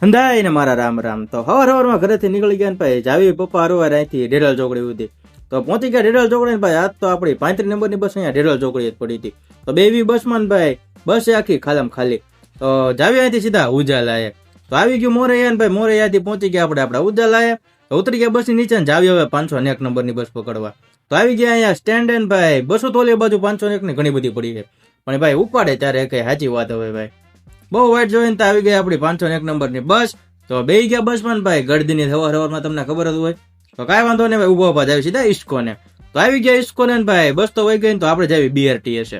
અંધાઈ ને મારા રામ રામ. તો હવારમાં ઘરેથી નીકળી ગયા ને ભાઈ જાવી પપ્પા હરવાર અહીંથી ઢેડલ ચોકડી સુધી તો પહોંચી ગયા ઢેડલ ચોકડી ને ભાઈ. આજ તો આપણી 35 નંબરની બસ અહીંયા ઢેડલ ચોકડી જ પડી હતી. તો બેવી બસમાં ને ભાઈ બસ આખી ખાલમ ખાલી. તો જાવી અહીંથી સીધા ઉજાલાએ તો આવી ગયું મોરૈયા ને ભાઈ મોરૈયાથી પહોંચી ગયા આપણા ઉજાલાએ. તો ઉતરી ગયા બસની નીચે ને જાવી હવે 501 નંબરની બસ પકડવા. તો આવી ગયા અહીંયા સ્ટેન્ડ ને ભાઈ બસો તો ઓલી બાજુ 501 ની ઘણી બધી પડી છે પણ ભાઈ ઉપાડે ત્યારે કઈ સાચી વાત હવે ભાઈ બહુ વાઇટ જોઈને તો આવી ગઈ આપણી 501 નંબરની બસ. તો બેહી ગયા બસમાં ભાઈ ગળદીની સવારમાં તમને ખબર જ હોય. તો કાંઈ વાંધો નહીં ભાઈ ઉભા ઉભા જાવી સીધા ઇસ્કોને. તો આવી ગયા ઇસ્કોને ભાઈ બસ તો વહી ગઈ તો આપણે જાવી BRTS.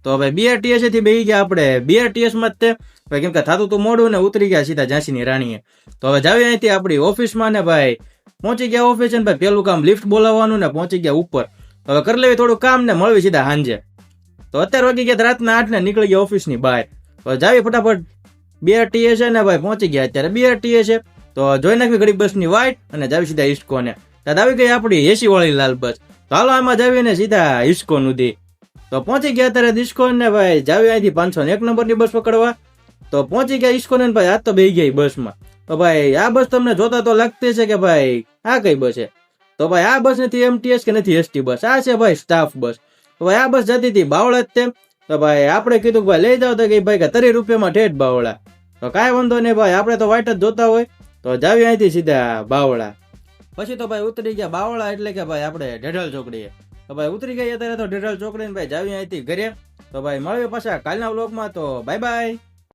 તો ભાઈ BRTS થી બેહી ગયા આપણે BRTS માં જ તે ભાઈ કેમ કે થતું તું મોડું ને ઉતરી ગયા સીધા ઝાંસીની રાણીએ. તો હવે જાવી અહીંથી આપણી ઓફિસમાં ને ભાઈ પહોંચી ગયા ઓફિસ ને ભાઈ પેલું કામ લિફ્ટ બોલાવવાનું ને પહોંચી ગયા ઉપર. હવે કરી લેવી થોડું કામ ને મળવી સીધા સાંજે. તો અત્યારે વાગી ગયા રાતના 8 ને નીકળી ગયા ઓફિસની બહાર. તો જાવી ફટાફટ BRTS ને ભાઈ પહોંચી ગયા અત્યારે BRTS. તો જોઈ નાખવી ઘડી બસની વાઇટ અને જાવી સીધા ઇસ્કોને. ત્યાં આવી ગઈ આપણી એસી વાળી લાલ બસ. તો હાલો આમાં જાવીને સીધા ઇસ્કોન સુધી. તો પહોંચી ગયા અત્યારે ઇસ્કોન ને ભાઈ જાવી અહીંથી 501 નંબરની બસ પકડવા. તો પહોંચી ગયા ઇસ્કોન ને ભાઈ આજ તો બેહી ગયા બસમાં. તો ભાઈ આ બસ તમને જોતા તો લાગતી છે કે ભાઈ આ કઈ બસ છે. તો ભાઈ આ બસ નથી MTS કે નથી ST બસ, આ છે ભાઈ સ્ટાફ બસ. તો ભાઈ આ બસ જતી હતી બાવળા જ તેમ. તો ભાઈ આપણે કીધું કે ભાઈ લઈ જાવ તો કે ભાઈ કે 30 રૂપિયામાં ઠેઠ બાવળા. તો કાંઈ વાંધો નહીં ભાઈ આપણે તો વાઇટ જ જોતા હોય. તો જાવી અહીંથી સીધા બાવળા. પછી તો ભાઈ ઉતરી ગયા બાવળા એટલે કે ભાઈ આપણે ઢેઢલ ચોકડીએ. તો ભાઈ ઉતરી ગયા અત્યારે તો ઢેઢલ ચોકડી ને ભાઈ જાવી અહીંથી ઘરે. તો ભાઈ મળીએ પાછા કાલના વ્લોગમાં. તો બાય બાય.